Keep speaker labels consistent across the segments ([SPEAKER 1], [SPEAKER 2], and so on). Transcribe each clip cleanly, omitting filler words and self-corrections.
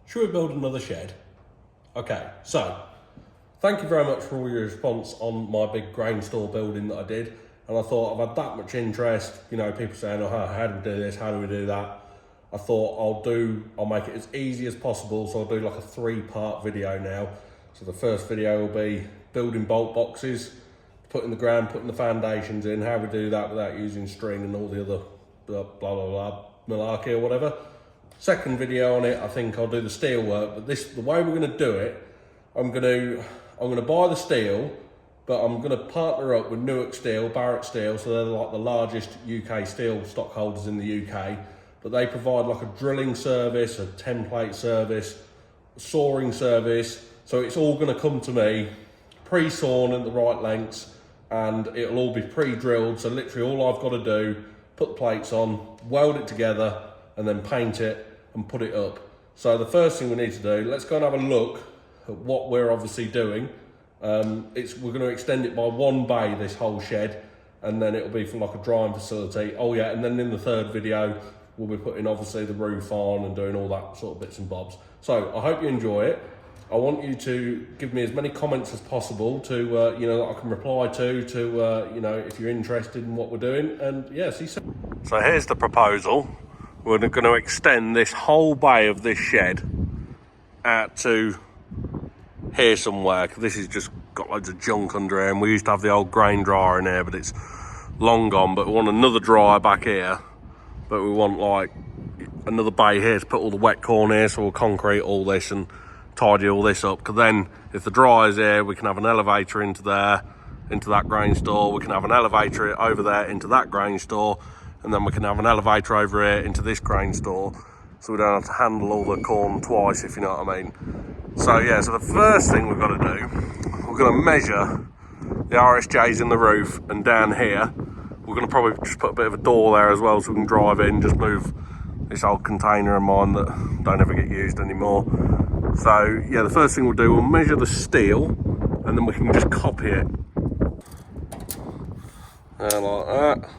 [SPEAKER 1] Should we build another shed? Okay, so thank you very much for all your response on my big grain store building that I did. And I thought I've had that much interest, you know, people saying, oh, how do we do this? How do we do that? I thought I'll make it as easy as possible. So I'll do like a 3-part video now. So the first video will be building bolt boxes, putting the ground, putting the foundations in, how we do that without using string and all the other blah, blah, blah, malarkey or whatever. Second video on it, I think I'll do the steel work, but the way we're gonna do it, I'm gonna buy the steel, but I'm gonna partner up with Newark Steel, Barrett Steel, so they're like the largest UK steel stockholders in the UK, but they provide like a drilling service, a template service, a sawing service, so it's all gonna come to me, pre-sawn at the right lengths, and it'll all be pre-drilled, so literally all I've gotta do, put the plates on, weld it together, and then paint it and put it up. So the first thing we need to do, let's go and have a look at what we're obviously doing. We're going to extend it by 1 bay, this whole shed, and then it'll be for like a drying facility. Oh yeah, and then in the third video, we'll be putting obviously the roof on and doing all that sort of bits and bobs. So I hope you enjoy it. I want you to give me as many comments as possible to, you know, that I can reply to, you know, if you're interested in what we're doing. And yeah, see. So here's the proposal. We're going to extend this whole bay of this shed out to here somewhere, because this has just got loads of junk under here, and we used to have the old grain dryer in here, but it's long gone. But we want another dryer back here, but we want like another bay here to put all the wet corn here, so we'll concrete all this and tidy all this up, because then if the dryer's here, we can have an elevator into there, into that grain store, we can have an elevator over there into that grain store, and then we can have an elevator over here into this grain store, so we don't have to handle all the corn twice, if you know what I mean. So yeah, so the first thing we've got to do, we're going to measure the RSJs in the roof, and down here we're going to probably just put a bit of a door there as well, so we can drive in, just move this old container of mine that don't ever get used anymore. So yeah, the first thing we'll do, we'll measure the steel, and then we can just copy it like that.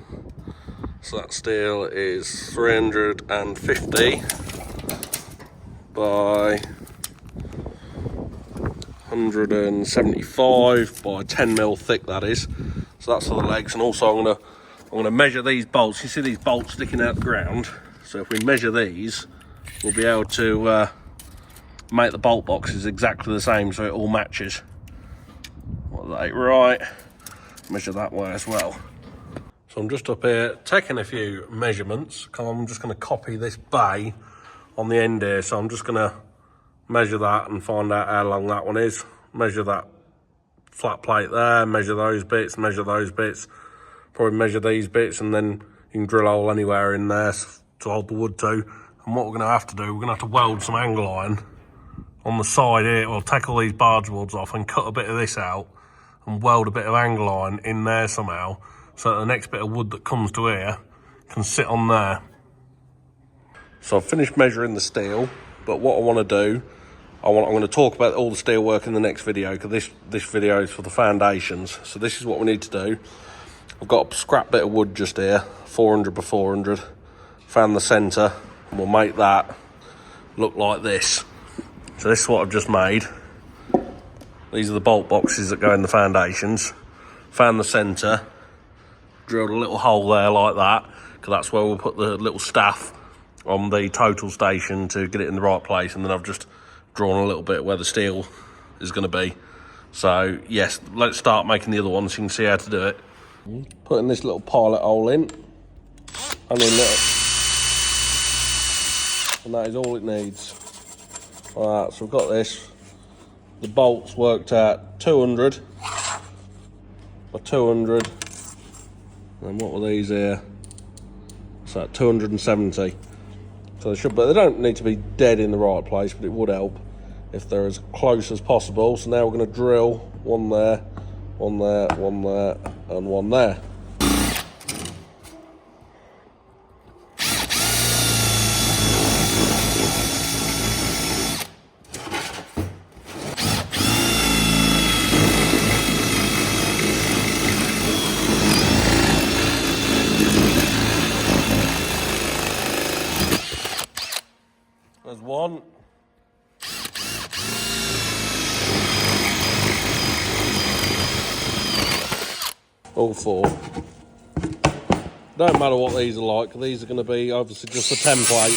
[SPEAKER 1] So that steel is 350 by 175 by 10 mil thick, that is. So that's for the legs. And also I'm gonna measure these bolts. You see these bolts sticking out the ground, so if we measure these, we'll be able to make the bolt boxes exactly the same, so it all matches. What they right, measure that way as well. So I'm just up here taking a few measurements, because I'm just going to copy this bay on the end here. So I'm just going to measure that and find out how long that one is. Measure that flat plate there, measure those bits, probably measure these bits, and then you can drill a hole anywhere in there to hold the wood to. And what we're going to have to do, we're going to have to weld some angle iron on the side here. We'll take all these barge boards off and cut a bit of this out and weld a bit of angle iron in there somehow, so that the next bit of wood that comes to here can sit on there. So I've finished measuring the steel, but what I want to do, I'm going to talk about all the steel work in the next video, because this video is for the foundations. So this is what we need to do. I've got a scrap bit of wood just here, 400 by 400, found the centre, and we'll make that look like this. So this is what I've just made. These are the bolt boxes that go in the foundations. Found the centre, drilled a little hole there like that, because that's where we'll put the little staff on the total station to get it in the right place. And then I've just drawn a little bit where the steel is going to be. So yes, let's start making the other one so you can see how to do it. Putting this little pilot hole in, only a little, and that is all it needs. Alright, so we've got this. The bolts worked out 200 by 200. And what were these here? So 270. So they don't need to be dead in the right place, but it would help if they're as close as possible. So now we're going to drill one there, one there, one there, and one there. There's one, all 4. Don't matter what these are like, these are going to be obviously just a template.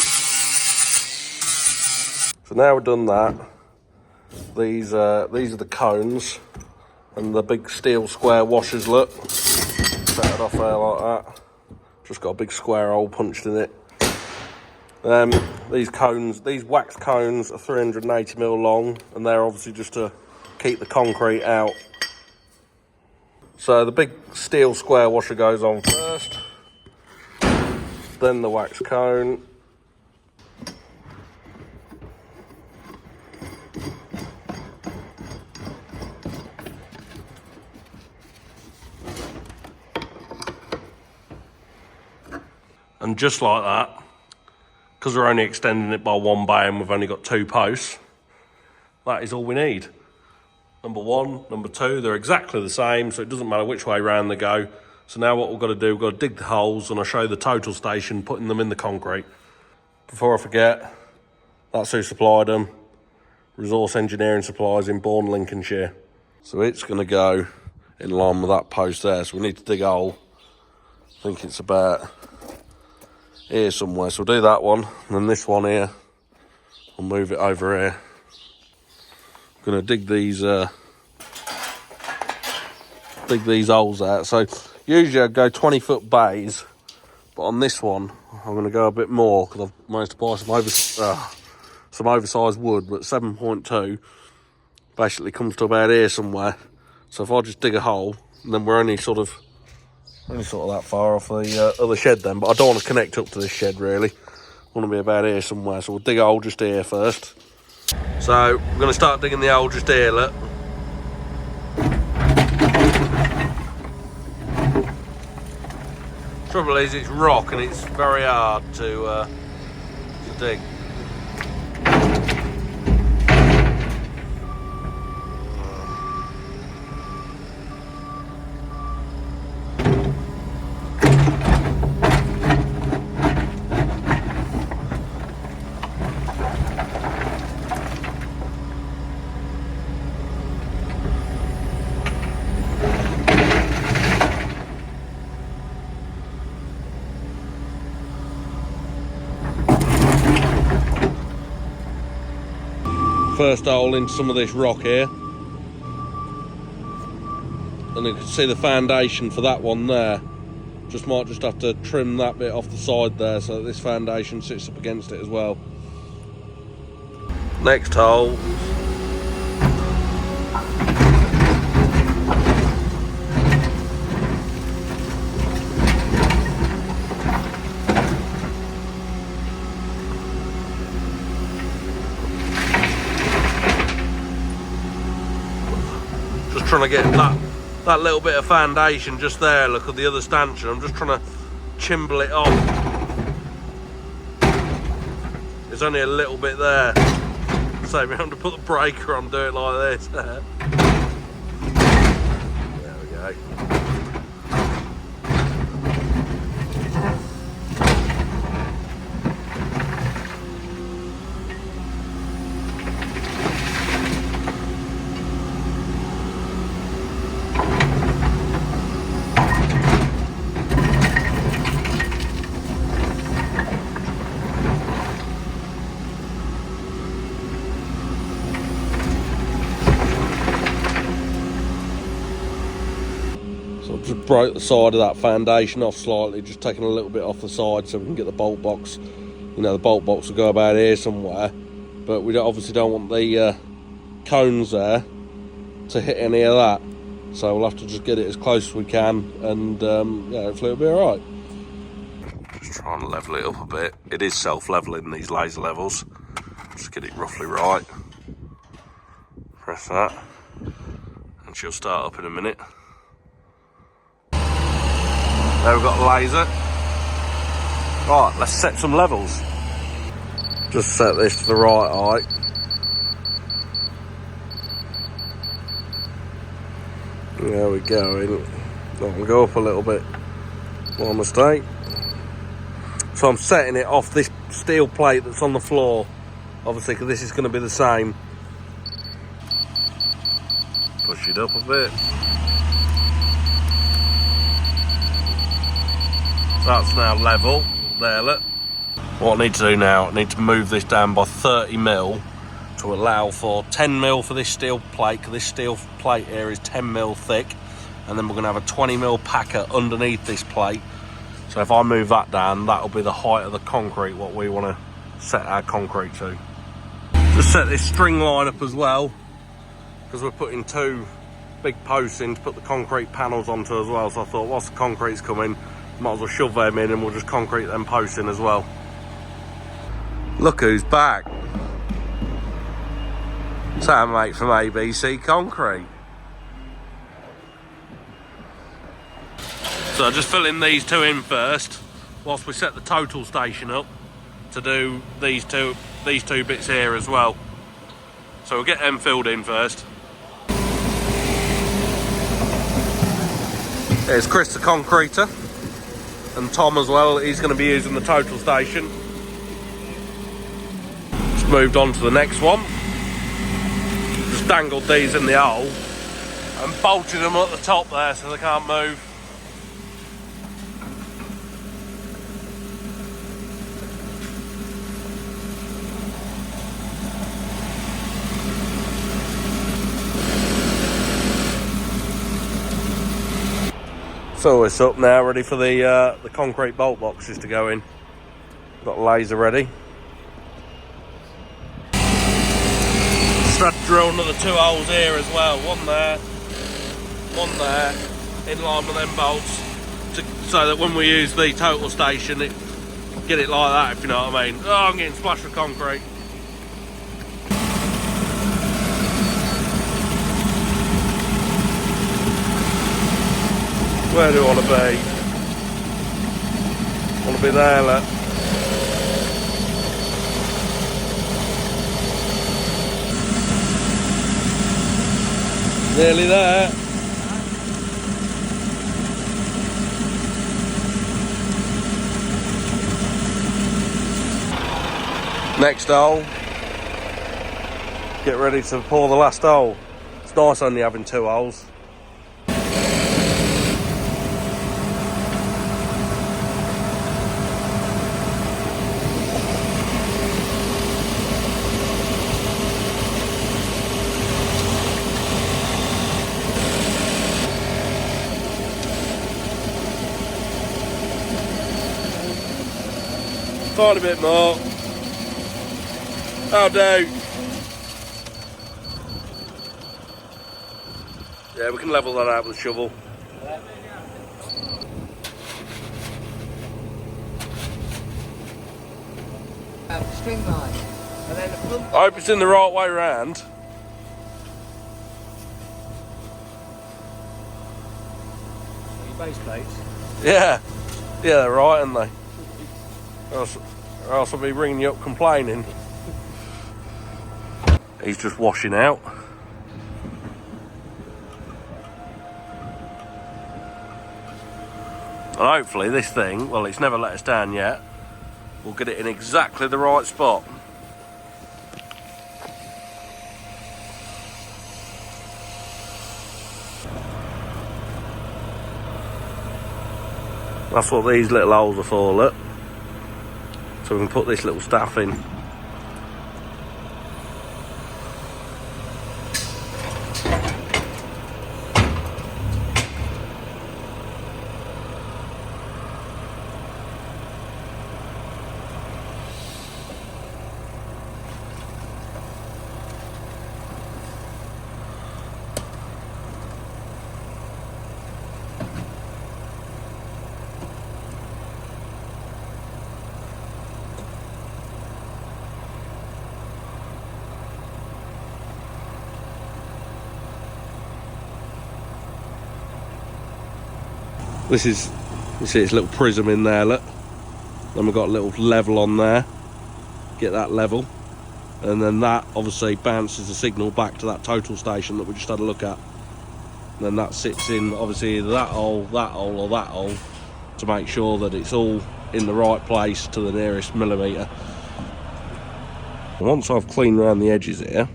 [SPEAKER 1] So now we've done that, these are the cones and the big steel square washers, look. Set it off there like that. Just got a big square hole punched in it. These cones, these wax cones are 380mm long, and they're obviously just to keep the concrete out. So the big steel square washer goes on first, then the wax cone. And just like that, because we're only extending it by 1 bay and we've only got 2 posts, that is all we need. Number 1, number 2, they're exactly the same, so it doesn't matter which way round they go. So now what we've got to do, we've got to dig the holes, and I'll show you the total station, putting them in the concrete. Before I forget, that's who supplied them. Resource Engineering Supplies in Bourne, Lincolnshire. So it's going to go in line with that post there, so we need to dig a hole. I think it's about here somewhere, so we'll do that one, and then this one here, we'll move it over here. I'm going to dig these holes out. So usually I go 20-foot bays, but on this one I'm going to go a bit more because I've managed to buy some oversized wood, but 7.2 basically comes to about here somewhere. So if I just dig a hole, and then we're only sort of that far off the other shed then, but I don't want to connect up to this shed really. I want to be about here somewhere, so we'll dig a hole just here first. So we're going to start digging the hole just here, look. Trouble is it's rock and it's very hard to dig. First hole into some of this rock here, and you can see the foundation for that one there. Might just have to trim that bit off the side there so that this foundation sits up against it as well. Next hole. Trying to get that little bit of foundation just there, look at the other stanchion. I'm just trying to chimble it off. There's only a little bit there, so we have to put the breaker on, do it like this. There we go. Just broke the side of that foundation off slightly, just taking a little bit off the side so we can get the bolt box. You know, the bolt box will go about here somewhere, but we obviously don't want the cones there to hit any of that, so we'll have to just get it as close as we can, and yeah, hopefully it'll be all right. Just trying to level it up a bit. It is self-leveling, these laser levels. Just get it roughly right. Press that, and she'll start up in a minute. There we've got the laser. Right, let's set some levels. Just set this to the right height. There we go. I'll go up a little bit. My mistake. So I'm setting it off this steel plate that's on the floor, obviously, because this is going to be the same. Push it up a bit. That's now level. There, look. What I need to do now, I need to move this down by 30mm to allow for 10mm for this steel plate, because this steel plate here is 10mm thick, and then we're going to have a 20mm packer underneath this plate. So if I move that down, that'll be the height of the concrete, what we want to set our concrete to. Just set this string line up as well, because we're putting 2 big posts in to put the concrete panels onto as well. So I thought, whilst the concrete's coming, might as well shove them in and we'll just concrete them posts in as well. Look who's back. Sam, mate, from ABC Concrete. So just filling these 2 in first, whilst we set the total station up to do these two bits here as well. So we'll get them filled in first. There's Chris the concreter, and Tom as well. He's going to be using the total station. Just moved on to the next one. Just dangled these in the hole and bolted them at the top there so they can't move. Fill this up now, ready for the concrete bolt boxes to go in. Got a laser ready. Start to drill another 2 holes here as well. One there, in line with them bolts, so that when we use the total station, get it like that, if you know what I mean. Oh, I'm getting splashed with concrete. Where do I want to be? I want to be there, look. Nearly there. Next hole. Get ready to pour the last hole. It's nice only having 2 holes. Tiny bit more. That'll do. Yeah, we can level that out with a shovel.
[SPEAKER 2] String line. And then the pump.
[SPEAKER 1] I hope it's in the right way round.
[SPEAKER 2] Your base plates.
[SPEAKER 1] Yeah. Yeah, they're right, aren't they? Or else I'll be ringing you up complaining. He's just washing out. And hopefully this thing, well, it's never let us down yet, we'll get it in exactly the right spot. That's what these little holes are for, look. So we can put this little staff in. This is, you see, it's a little prism in there, look. Then we've got a little level on there. Get that level. And then that obviously bounces the signal back to that total station that we just had a look at. And then that sits in, obviously, either that hole, or that hole, to make sure that it's all in the right place to the nearest millimetre. Once I've cleaned around the edges here,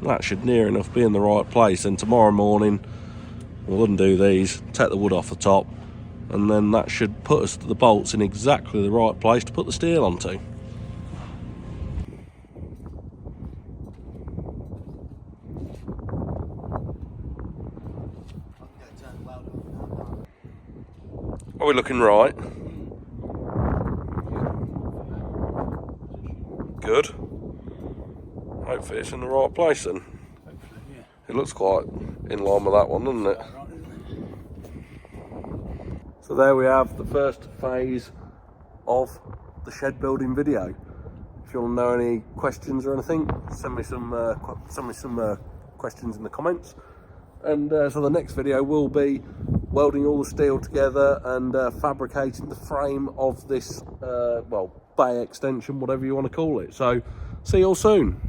[SPEAKER 1] that should near enough be in the right place. Then tomorrow morning, we'll undo these, take the wood off the top, and then that should put us the bolts in exactly the right place to put the steel onto. Are we looking right? Good. Hopefully it's in the right place then.
[SPEAKER 3] Hopefully, yeah.
[SPEAKER 1] It looks quite in line with that one, doesn't it?
[SPEAKER 3] Right, isn't it?
[SPEAKER 1] So there we have the first phase of the shed building video. If you want to know any questions or anything, send me some questions in the comments. And so the next video will be welding all the steel together and fabricating the frame of this, well, bay extension, whatever you want to call it. So see you all soon.